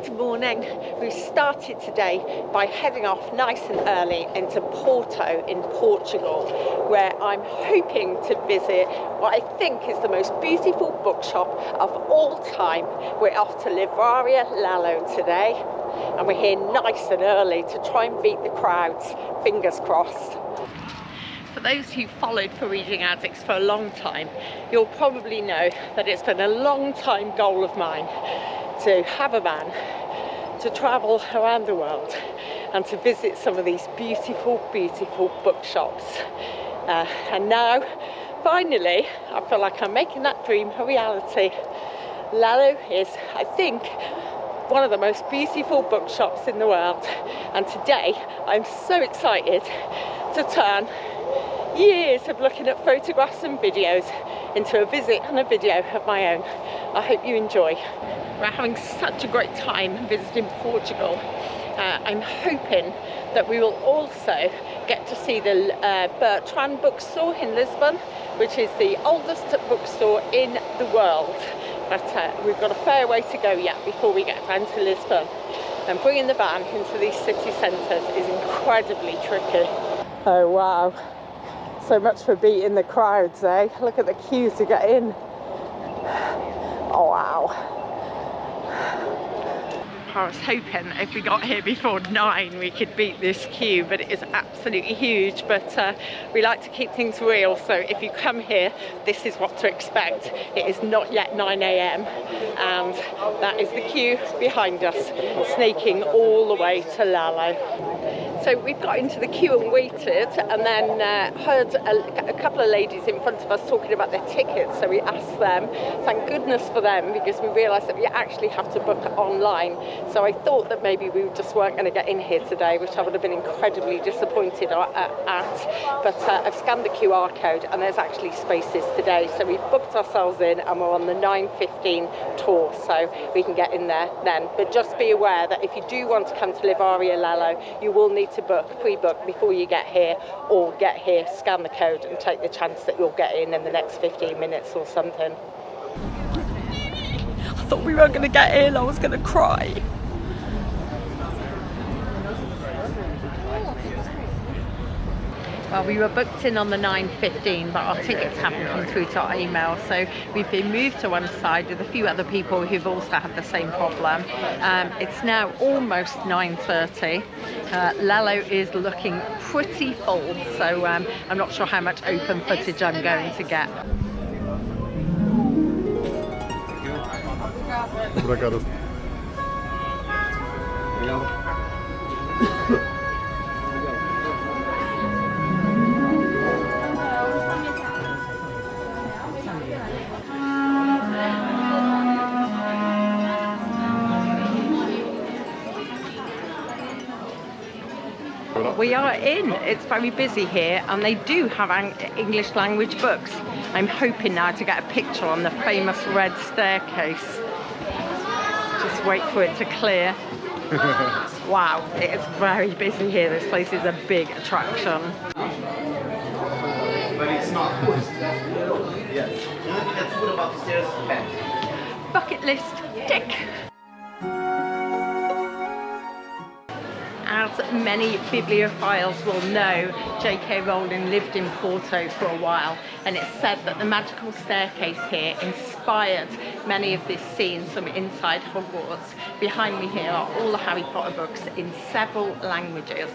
Good morning. We started today by heading off nice and early into Porto in Portugal, where I'm hoping to visit what I think is the most beautiful bookshop of all time. We're off to Livraria Lello today, and we're here nice and early to try and beat the crowds. Fingers crossed. For those who followed For Reading Addicts for a long time, you'll probably know that it's been a long time goal of mine to have a van, to travel around the world and to visit some of these beautiful, beautiful bookshops. And now, finally, I feel like I'm making that dream a reality. Lello is, I think, one of the most beautiful bookshops in the world. And today, I'm so excited to turn years of looking at photographs and videos into a visit and a video of my own. I hope you enjoy. We're having such a great time visiting Portugal. I'm hoping that we will also get to see the Bertrand bookstore in Lisbon, which is the oldest bookstore in the world. But we've got a fair way to go yet before we get down to Lisbon. And bringing the van into these city centres is incredibly tricky. Oh wow. So much for beating the crowds, eh? Look at the queue to get in. Oh wow. I was hoping if we got here before 9 we could beat this queue, but it is absolutely huge. But we like to keep things real, so if you come here, this is what to expect. It is not yet 9 AM, and that is the queue behind us, snaking all the way to Lello. So we've got into the queue and waited, and then heard a couple of ladies in front of us talking about their tickets, so we asked them. Thank goodness for them, because we realised that we actually have to book online. So I thought that maybe we just weren't going to get in here today, which I would have been incredibly disappointed at. But I've scanned the QR code and there's actually spaces today. So we've booked ourselves in and we're on the 9:15 tour, so we can get in there then. But just be aware that if you do want to come to Livraria Lello, you will need to pre-book before you get here, or get here, scan the code and take the chance that you'll get in the next 15 minutes or something. I thought we weren't going to get in, I was going to cry. Well, we were booked in on the 9:15, but our tickets haven't come through to our email, so we've been moved to one side with a few other people who've also had the same problem. It's now almost 9:30. Lello is looking pretty full, so I'm not sure how much open footage I'm going to get. Obrigado. We are in. It's very busy here, and they do have English language books. I'm hoping now to get a picture on the famous red staircase. Just wait for it to clear. Wow, it is very busy here. This place is a big attraction. But it's not forced. Yes. The only thing that's good about the stairs is the bed. Bucket list, tick. As many bibliophiles will know, J.K. Rowling lived in Porto for a while, and it's said that the magical staircase here inspired many of these scenes from inside Hogwarts. Behind me here are all the Harry Potter books in several languages.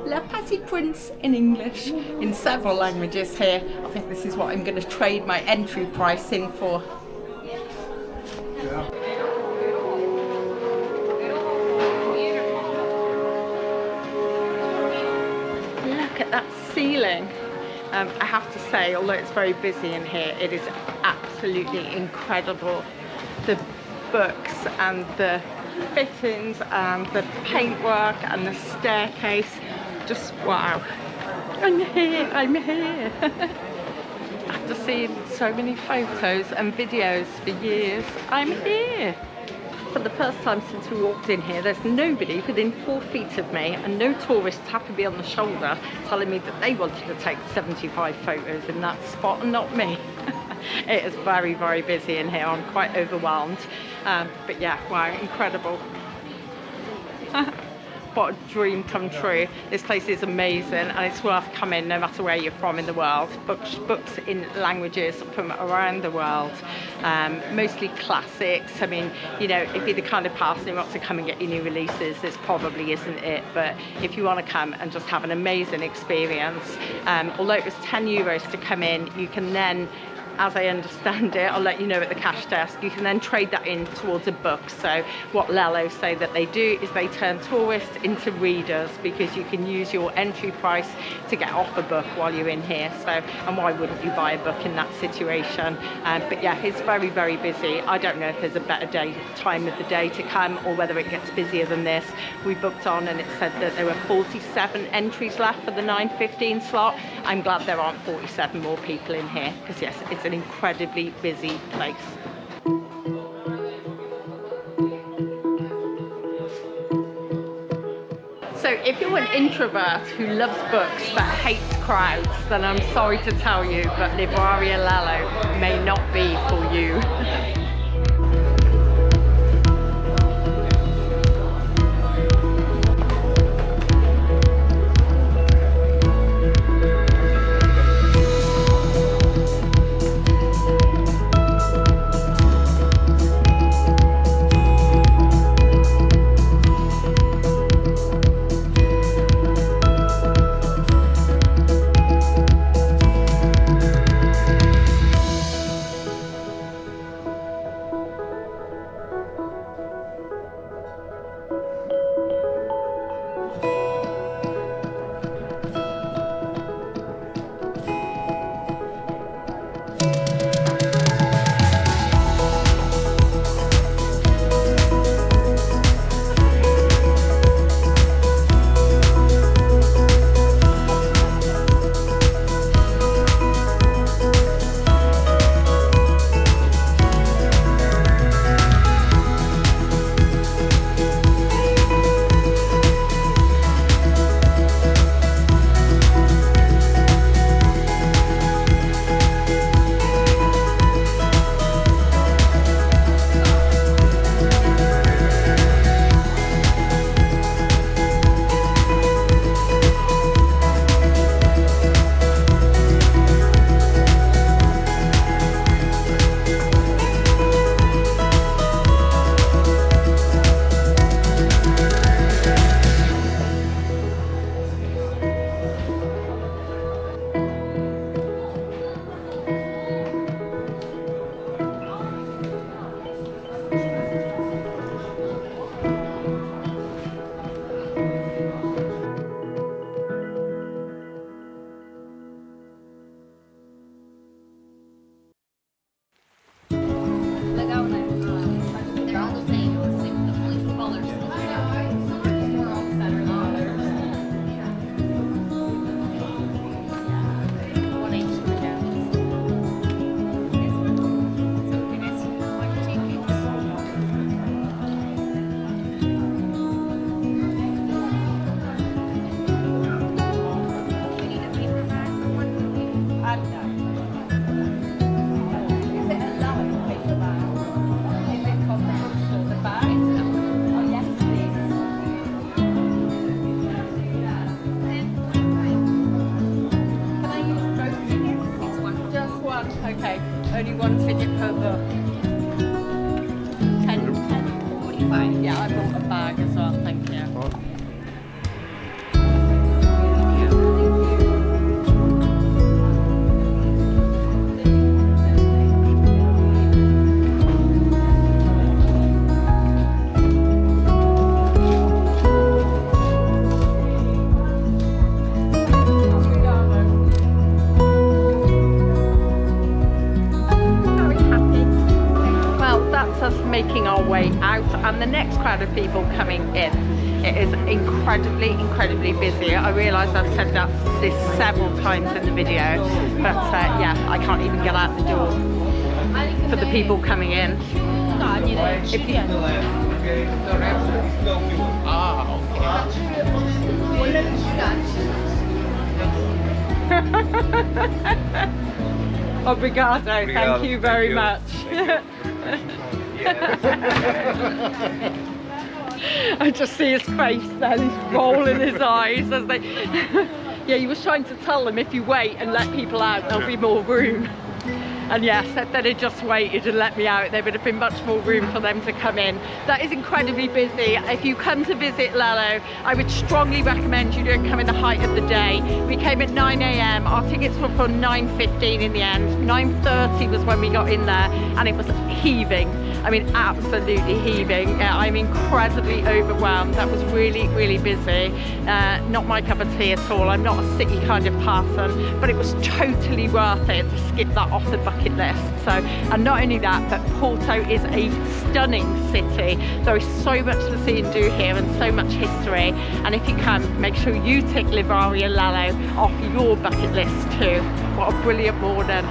Le Petit Prince in English, in several languages here. I think this is what I'm going to trade my entry price in for. Look at that ceiling. I have to say, although it's very busy in here, it is absolutely absolutely incredible. The books and the fittings and the paintwork and the staircase, just wow. I'm here, I'm here. After seeing so many photos and videos for years, I'm here. For the first time since we walked in here, there's nobody within 4 feet of me, and no tourists tapping me on the shoulder telling me that they wanted to take 75 photos in that spot and not me. It is very, very busy in here. I'm quite overwhelmed. But yeah, wow, incredible. What a dream come true. This place is amazing and it's worth coming no matter where you're from in the world. Books in languages from around the world, mostly classics. I mean, you know, if you're the kind of person who wants to come and get your new releases, this probably isn't it. But if you want to come and just have an amazing experience, although it was €10 to come in, you can then, as I understand it, I'll let you know at the cash desk, you can then trade that in towards a book. So what Lello say that they do is they turn tourists into readers, because you can use your entry price to get off a book while you're in here. So, and why wouldn't you buy a book in that situation? But yeah, it's very, very busy. I don't know if there's a better time of the day to come, or whether it gets busier than this. We booked on and it said that there were 47 entries left for the 9:15 slot. I'm glad there aren't 47 more people in here, because yes, it's an incredibly busy place. So if you're an introvert who loves books but hates crowds, then I'm sorry to tell you, but Livraria Lello may not be for you. Only one fidget per book. 10.45. Yeah, I bought a bag as well, thank you. crowd of people coming in. It is incredibly busy. I realise I've said this several times in the video, but yeah, I can't even get out the door for the people coming in. If you, Obrigado, thank you very much. I just see his face then, he's rolling his eyes as they... Yeah, he was trying to tell them if you wait and let people out, there'll be more room. And yes, if they'd just waited and let me out, there would have been much more room for them to come in. That is incredibly busy. If you come to visit Lello, I would strongly recommend you don't come in the height of the day. We came at 9 AM, our tickets were for 9:15 in the end. 9:30 was when we got in there, and it was heaving. I mean, absolutely heaving. I'm incredibly overwhelmed. That was really busy. Not my cup of tea at all. I'm not a city kind of person, but it was totally worth it to skip that off the bucket list. So, and not only that, but Porto is a stunning city. There is so much to see and do here, and so much history. And if you can, make sure you tick Livraria Lello off your bucket list too. What a brilliant morning.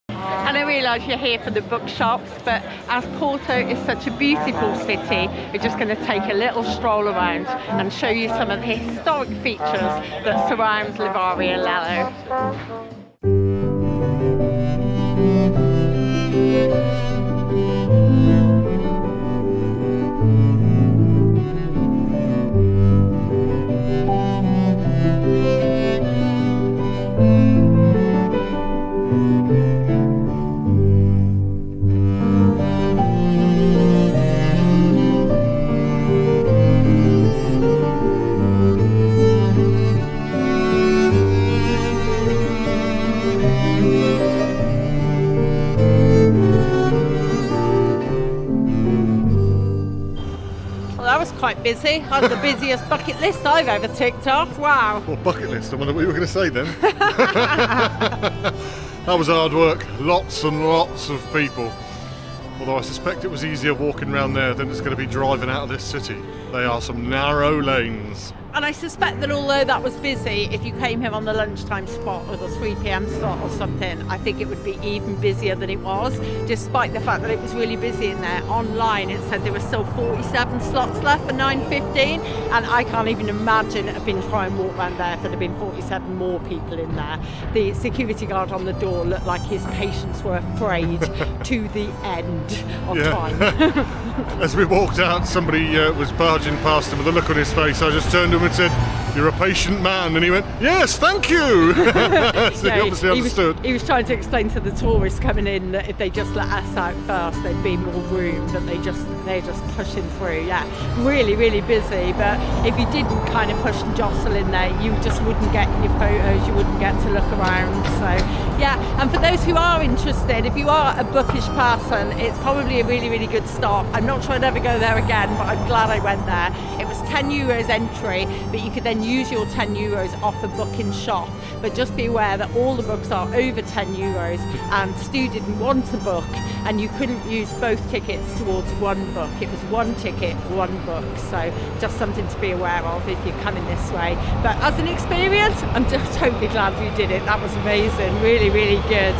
And I realise you're here for the bookshops, but as Porto is such a beautiful city, we're just going to take a little stroll around and show you some of the historic features that surround Livraria Lello. Quite busy. That's the busiest bucket list I've ever ticked off. Wow. Well, bucket list, I wonder what you were going to say then. That was hard work. Lots and lots of people. Although I suspect it was easier walking around there than it's going to be driving out of this city. They are some narrow lanes. And I suspect that although that was busy, if you came here on the lunchtime spot or the 3 PM slot or something, I think it would be even busier than it was, despite the fact that it was really busy in there. Online it said there were still 47 slots left for 9:15, and I can't even imagine I've been trying to walk around there if there'd have been 47 more people in there. The security guard on the door looked like his patients were afraid to the end of time. As we walked out, somebody was barging past him with a look on his face. I just turned to him and said, "You're a patient man," and he went, "Yes, thank you." So yeah, he obviously understood. He was trying to explain to the tourists coming in that if they just let us out first, there'd be more room, but they're just pushing through. Yeah, really busy. But if you didn't kind of push and jostle in there, you just wouldn't get your photos, you wouldn't get to look around. So yeah, and for those who are interested, if you are a bookish person, it's probably a really good stop. I'm not sure I'd ever go there again, but I'm glad I went there. It was €10 entry, but you could then use your €10 off a book in shop. But just be aware that all the books are over €10, and Stu didn't want a book, and you couldn't use both tickets towards one book. It was one ticket, one book. So just something to be aware of if you're coming this way. But as an experience, I'm just totally glad we did it. That was amazing, really good.